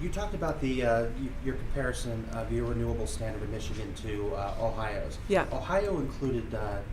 You talked about your comparison of your renewable standard in Michigan to Ohio's. Yeah. Ohio included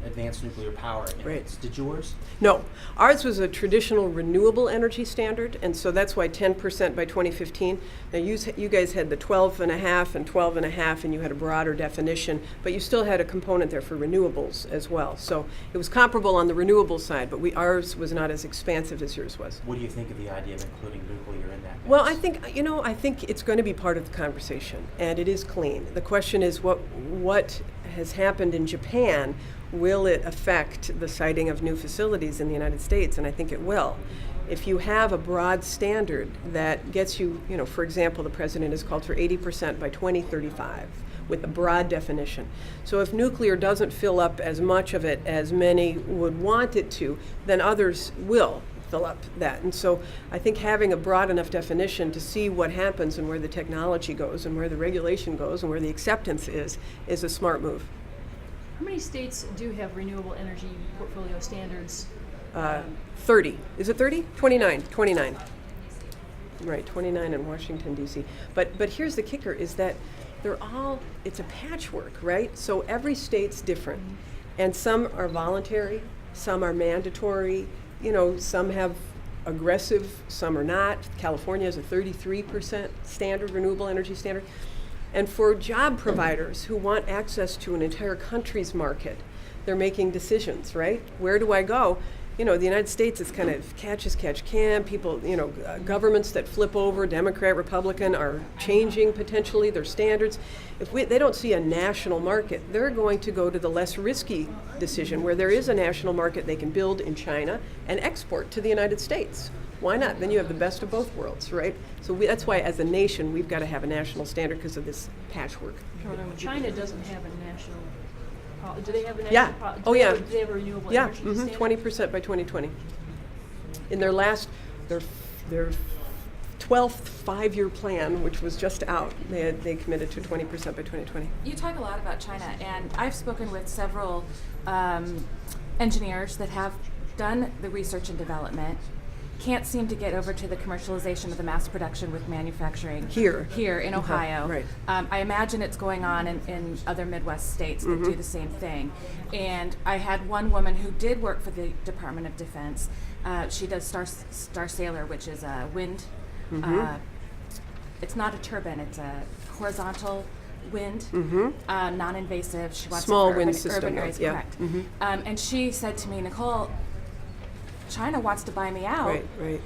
advanced nuclear power in Right. it. Did yours? No, ours was a traditional renewable energy standard, and so that's why 10% by 2015. Now you guys had the 12.5 and 12.5, and you had a broader definition, but you still had a component there for renewables as well. So it was comparable on the renewable side, but ours was not as expansive as yours was. What do you think of the idea of including nuclear in that? Well, I think it's going to be part of the conversation, and it is clean. The question is what has happened in Japan. Will it affect the siting of new facilities in the United States? And I think it will. If you have a broad standard that gets you, for example, the president has called for 80% by 2035 with a broad definition. So if nuclear doesn't fill up as much of it as many would want it to, then others will fill up that. And so I think having a broad enough definition to see what happens and where the technology goes and where the regulation goes and where the acceptance is a smart move. How many states do have renewable energy portfolio standards? 30. Is it 30? 29. 29. Right, 29 in Washington, D.C. But here's the kicker, is that it's a patchwork, right? So every state's different. And some are voluntary, some are mandatory, some have aggressive, some are not. California has a 33% standard, renewable energy standard. And for job providers who want access to an entire country's market, they're making decisions, right? Where do I go? The United States is kind of catch as catch can. People, governments that flip over, Democrat, Republican, are changing potentially their standards. If they don't see a national market, they're going to go to the less risky decision where there is a national market they can build in China and export to the United States. Why not? Then you have the best of both worlds, right? So that's why, as a nation, we've got to have a national standard because of this patchwork. China doesn't have a national. Do they have a national? Yeah. Do they have a renewable energy standard? 20% by 2020. In their 12th five-year plan, which was just out, they committed to 20% by 2020. You talk a lot about China, and I've spoken with several engineers that have done the research and development, can't seem to get over to the commercialization of the mass production with manufacturing here in Ohio. Right. I imagine it's going on in other Midwest states that do the same thing. And I had one woman who did work for the Department of Defense. She does Star Sailor, which is a wind. It's not a turbine; it's a horizontal wind, non-invasive. She wants small it for wind urban system. areas, Yeah. correct. And she said to me, Nicole, China wants to buy me out. Right.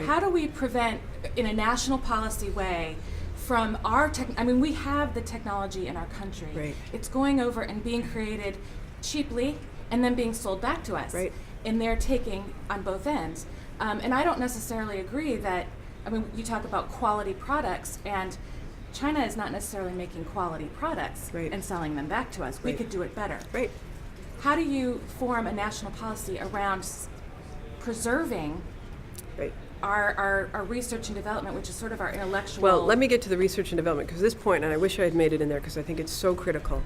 How do we prevent, in a national policy way, from our we have the technology in our country. Right. It's going over and being created cheaply and then being sold back to us. Right. And they're taking on both ends. And I don't necessarily agree that, you talk about quality products, and China is not necessarily making quality products and selling them back to us. We could do it better. Right. How do you form a national policy around preserving our research and development, which is sort of our intellectual... Well, let me get to the research and development, because this point, and I wish I had made it in there because I think it's so critical.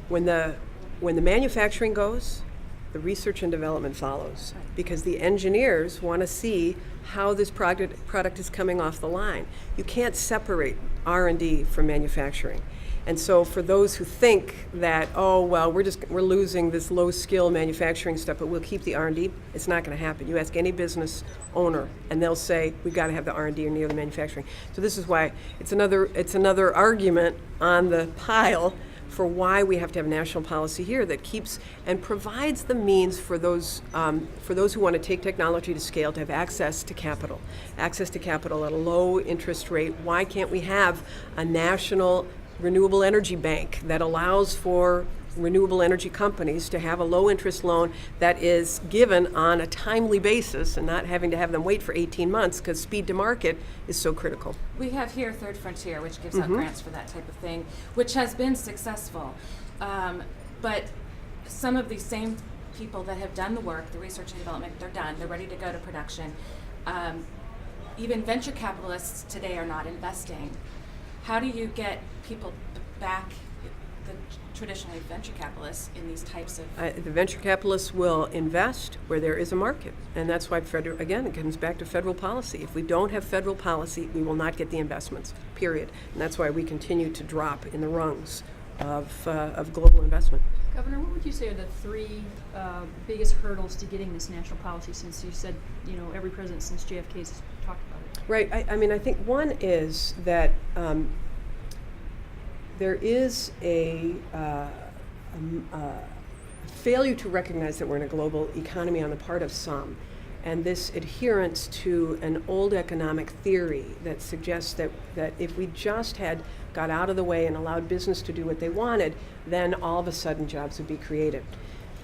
When the manufacturing goes, the research and development follows, because the engineers want to see how this product is coming off the line. You can't separate R&D from manufacturing. And so for those who think that, we're losing this low skill manufacturing stuff, but we'll keep the R&D, it's not going to happen. You ask any business owner and they'll say, we've got to have the R&D near the manufacturing. So this is why it's another argument on the pile for why we have to have national policy here that keeps and provides the means for those who want to take technology to scale to have access to capital at a low interest rate. Why can't we have a national renewable energy bank that allows for renewable energy companies to have a low interest loan that is given on a timely basis and not having to have them wait for 18 months because speed to market is so critical. We have here Third Frontier, which gives out grants for that type of thing, which has been successful. But some of these same people that have done the work, the research and development, they're done, they're ready to go to production. Even venture capitalists today are not investing. How do you get people back, the traditionally venture capitalists in these types of. The venture capitalists will invest where there is a market. And that's why again, it comes back to federal policy. If we don't have federal policy, we will not get the investments, period. And that's why we continue to drop in the rungs of global investment. Governor, what would you say are the three biggest hurdles to getting this national policy, since you said, every president since JFK's talked about it? Right. I think one is that there is a failure to recognize that we're in a global economy on the part of some, and this adherence to an old economic theory that suggests that if we just had got out of the way and allowed business to do what they wanted, then all of a sudden jobs would be created.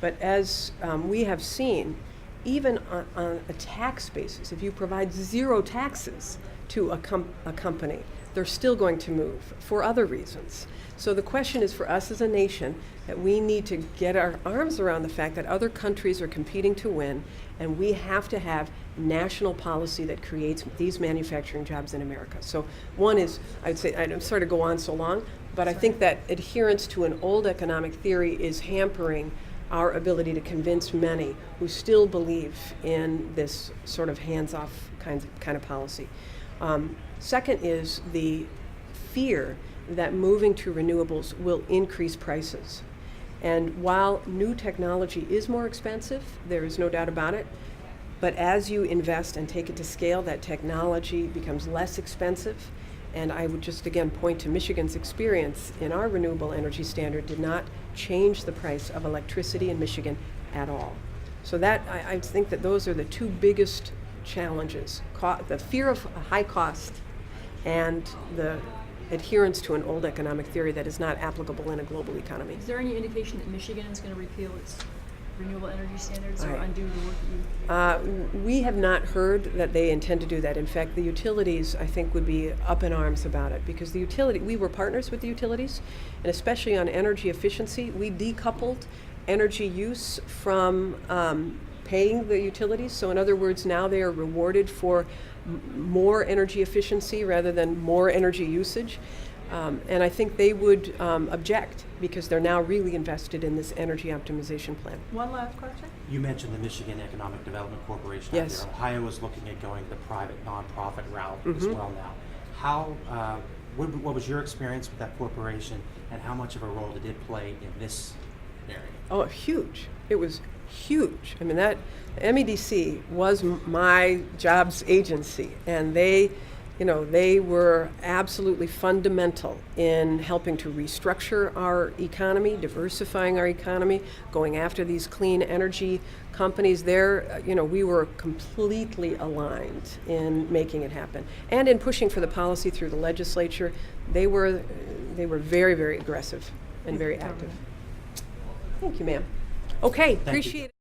But as we have seen, even on a tax basis, if you provide zero taxes to a company, they're still going to move for other reasons. So the question is for us as a nation that we need to get our arms around the fact that other countries are competing to win, and we have to have national policy that creates these manufacturing jobs in America. So one is, I'd say, I'm sorry to go on so long, but I think that adherence to an old economic theory is hampering our ability to convince many who still believe in this sort of hands-off kind of policy. Second is the fear that moving to renewables will increase prices. And while new technology is more expensive, there is no doubt about it, but as you invest and take it to scale, that technology becomes less expensive. And I would just again point to Michigan's experience in our renewable energy standard did not change the price of electricity in Michigan at all. So that I think that those are the two biggest challenges, the fear of high cost and the adherence to an old economic theory that is not applicable in a global economy. Is there any indication that Michigan is going to repeal its renewable energy standards or undo the work that you? We have not heard that they intend to do that. In fact, the utilities, I think, would be up in arms about it, because we were partners with the utilities, and especially on energy efficiency, we decoupled energy use from paying the utilities. So in other words, now they are rewarded for more energy efficiency rather than more energy usage. And I think they would object, because they're now really invested in this energy optimization plan. One last question. You mentioned the Michigan Economic Development Corporation Yes. out there. Ohio is looking at going the private nonprofit route as well now. How, what was your experience with that corporation, and how much of a role did it play in this area? Oh, huge. It was huge. I mean, that MEDC was my jobs agency, and they were absolutely fundamental in helping to restructure our economy, diversifying our economy, going after these clean energy companies. We were completely aligned in making it happen, and in pushing for the policy through the legislature. They were very, very aggressive and very active. Thank you, ma'am. Okay, appreciate it.